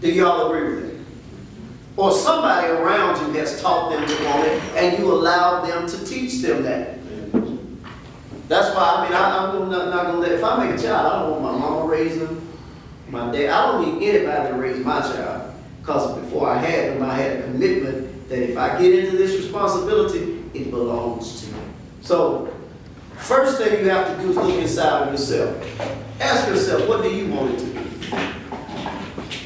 Do y'all agree with that? Or somebody around you has taught them to want it, and you allow them to teach them that. That's why, I mean, I'm not going to let, if I make a child, I don't want my mama raising them, my dad. I don't need anybody to raise my child. Because before I had them, I had a commitment that if I get into this responsibility, it belongs to me. So, first thing you have to do is look inside of yourself. Ask yourself, what do you want it to be?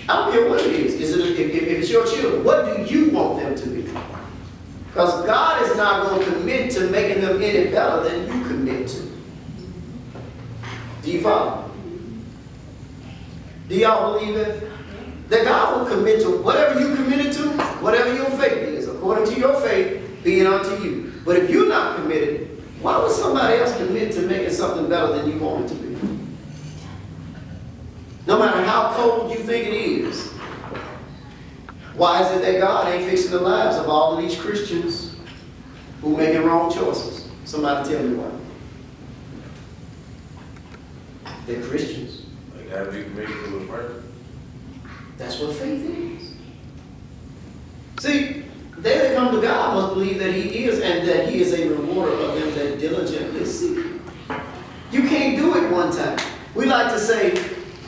I don't care what it is. If it's your children, what do you want them to be? Because God is not going to commit to making them any better than you commit to. Do you follow? Do y'all believe it? That God will commit to whatever you committed to, whatever your faith is, according to your faith, be it unto you. But if you're not committed, why would somebody else commit to making something better than you want it to be? No matter how cold you think it is. Why is it that God ain't fixing the lives of all of these Christians who are making wrong choices? Somebody tell me why. They're Christians. They gotta be committed to a person. That's what faith is. See, they that come to God must believe that He is, and that He is a rewarder of them that diligently seek Him. You can't do it one time. We like to say,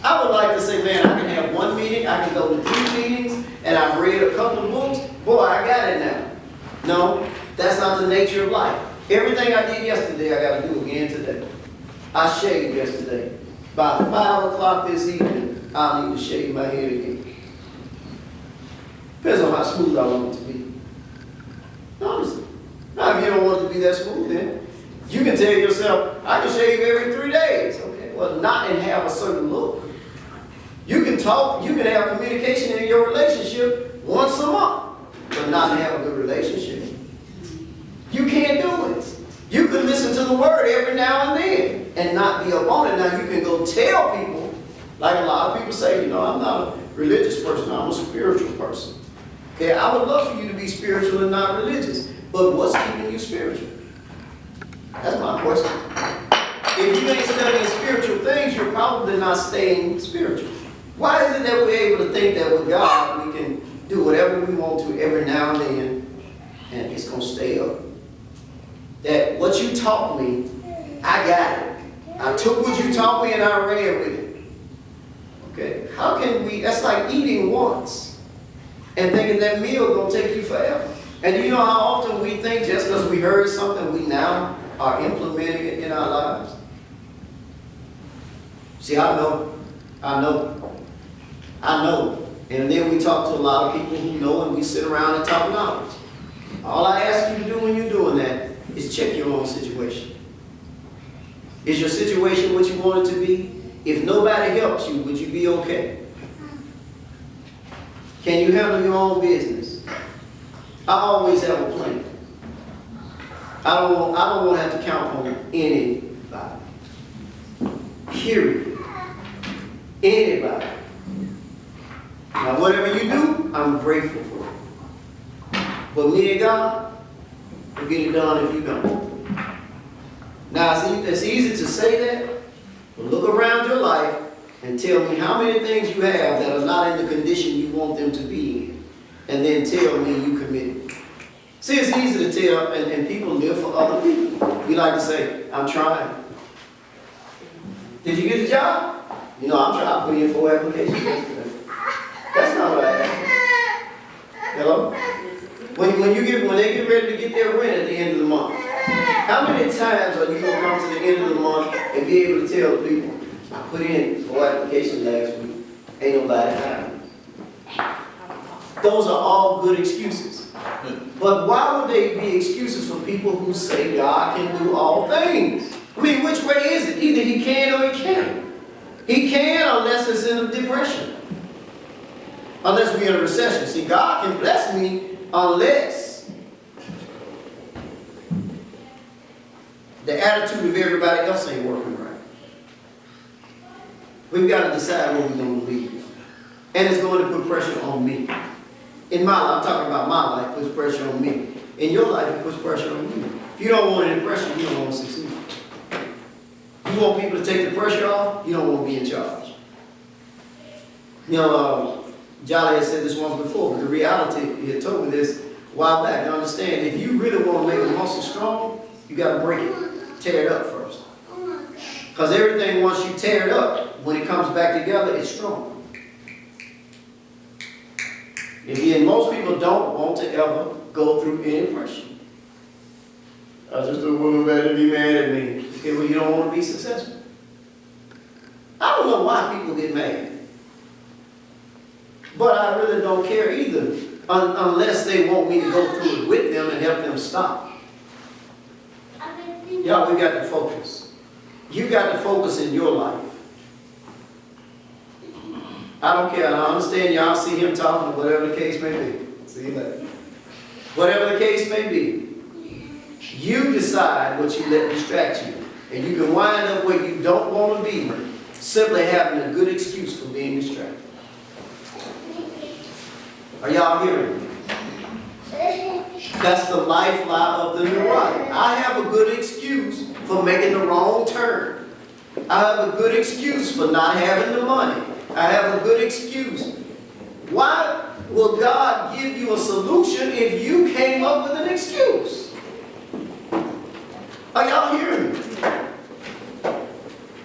I would like to say, man, I can have one meeting, I can go to 3 meetings, and I've read a couple of books. Boy, I got it now. No, that's not the nature of life. Everything I did yesterday, I got to do again today. I shaved yesterday. By 5 o'clock this evening, I'll need to shave my head again. Depends on how smooth I want it to be. Honestly. Now, if you don't want it to be that smooth, then you can tell yourself, I can shave every 3 days. Okay, well, not and have a certain look. You can talk, you can have communication in your relationship once a month, but not have a good relationship. You can't do it. You can listen to the word every now and then and not be up on it. Now, you can go tell people, like a lot of people say, you know, I'm not a religious person, I'm a spiritual person. Okay, I would love for you to be spiritual and not religious, but what's keeping you spiritual? That's my question. If you ain't studying spiritual things, you're probably not staying spiritual. Why is it that we're able to think that with God we can do whatever we want to every now and then and it's going to stay up? That what you taught me, I got it. I took what you taught me and I ran with it. Okay? How can we, that's like eating once and thinking that meal going to take you forever. And you know how often we think just because we heard something, we now are implementing it in our lives? See, I know. And then we talk to a lot of people who know, and we sit around and talk knowledge. All I ask you to do when you're doing that is check your own situation. Is your situation what you want it to be? If nobody helps you, would you be okay? Can you handle your own business? I always have a plan. I don't want to have to count on anybody. Period. Anybody. Now, whatever you do, I'm grateful for it. But me and God, we'll get it done if you don't. Now, see, it's easy to say that, but look around your life and tell me how many things you have that are not in the condition you want them to be in. And then tell me you committed. See, it's easy to tell, and people live for other people. We like to say, I'm trying. Did you get the job? You know, I'm trying to put in 4 applications yesterday. That's not what I asked. Hello? When they get ready to get their rent at the end of the month, how many times are you going to come to the end of the month and be able to tell people, I put in 4 applications last week, ain't nobody hiring? Those are all good excuses. But why would they be excuses for people who say God can do all things? I mean, which way is it? Either He can or He can't. He can unless it's in a depression. Unless we're in a recession. See, God can bless me unless the attitude of everybody else ain't working right. We've got to decide what we're going to believe. And it's going to put pressure on me. In my life, I'm talking about my life, it puts pressure on me. In your life, it puts pressure on you. If you don't want any pressure, you don't want to succeed. You want people to take the pressure off, you don't want to be in charge. You know, Jolly had said this once before, but the reality, he had told me this a while back. Now understand, if you really want to make a muscle strong, you got to break it, tear it up first. Because everything, once you tear it up, when it comes back together, it's strong. And most people don't want to ever go through any pressure. I just don't want nobody to be mad at me. Okay, well, you don't want to be successful. I don't know why people get mad. But I really don't care either, unless they want me to go through it with them and help them stop. Y'all, we got to focus. You got to focus in your life. I don't care. I understand y'all see him talking, whatever the case may be. See you later. Whatever the case may be, you decide what you let distract you. And you can wind up where you don't want to be, simply having a good excuse for being distracted. Are y'all hearing me? That's the lifeline of the neurotic. I have a good excuse for making the wrong turn. I have a good excuse for not having the money. I have a good excuse. Why will God give you a solution if you came up with an excuse? Are y'all hearing me?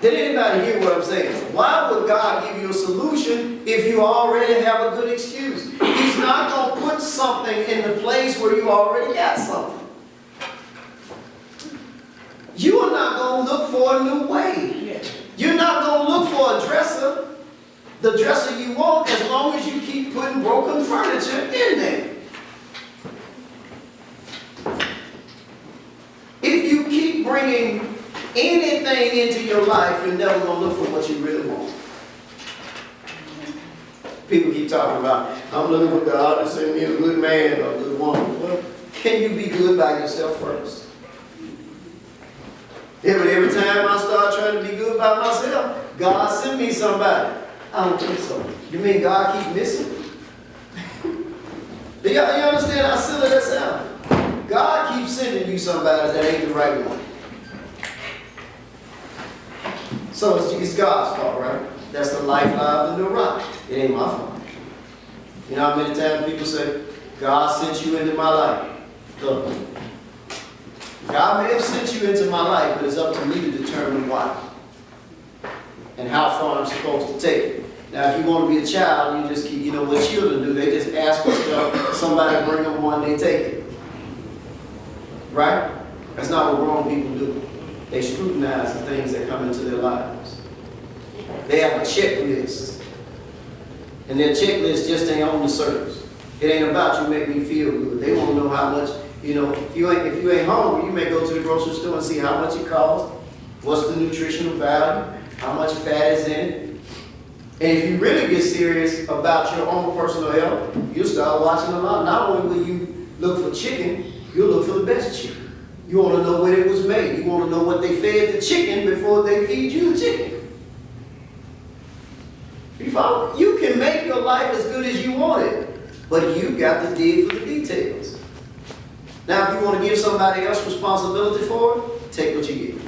Did anybody hear what I'm saying? Why would God give you a solution if you already have a good excuse? He's not going to put something in the place where you already got something. You are not going to look for a new way. You're not going to look for a dresser, the dresser you want, as long as you keep putting broken furniture in there. If you keep bringing anything into your life, you're never going to look for what you really want. People keep talking about, I'm looking for God to send me a good man or a good woman. Well, can you be good by yourself first? Every time I start trying to be good by myself, God send me somebody. I don't think so. You mean God keep missing? Do you understand how silly that sounds? God keeps sending you somebody that ain't the right one. So it's God's fault, right? That's the lifeline of the neurotic. It ain't my fault. You know how many times people say, God sent you into my life? Look, God may have sent you into my life, but it's up to me to determine why and how far I'm supposed to take it. Now, if you want to be a child, you just keep, you know what children do, they just ask for stuff, somebody bring them one, they take it. Right? That's not what grown people do. They scrutinize the things that come into their lives. They have a checklist. And their checklist just ain't on the surface. It ain't about you make me feel good. They want to know how much, you know, if you ain't hungry, you may go to the grocery store and see how much it costs, what's the nutritional value, how much fat is in it. And if you really get serious about your own personal health, you'll start watching a lot. Not only will you look for chicken, you'll look for the best chicken. You want to know when it was made. You want to know what they fed the chicken before they feed you the chicken. You follow? You can make your life as good as you want it, but you got to dig for the details. Now, if you want to give somebody else responsibility for it, take what you get.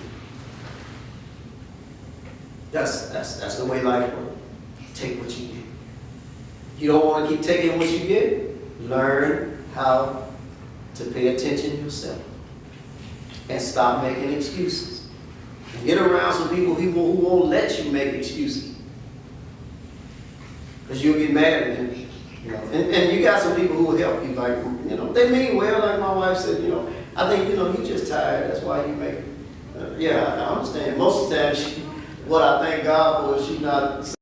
That's the way life works. Take what you get. You don't want to keep taking what you get? Learn how to pay attention yourself. And stop making excuses. Get around some people who won't let you make excuses. Because you'll get mad at them. You know? And you got some people who will help you. Like, you know, they mean well, like my wife said, you know, I think, you know, you're just tired. That's why you make it. Yeah, I understand. Most of the time, what I thank God for is she's not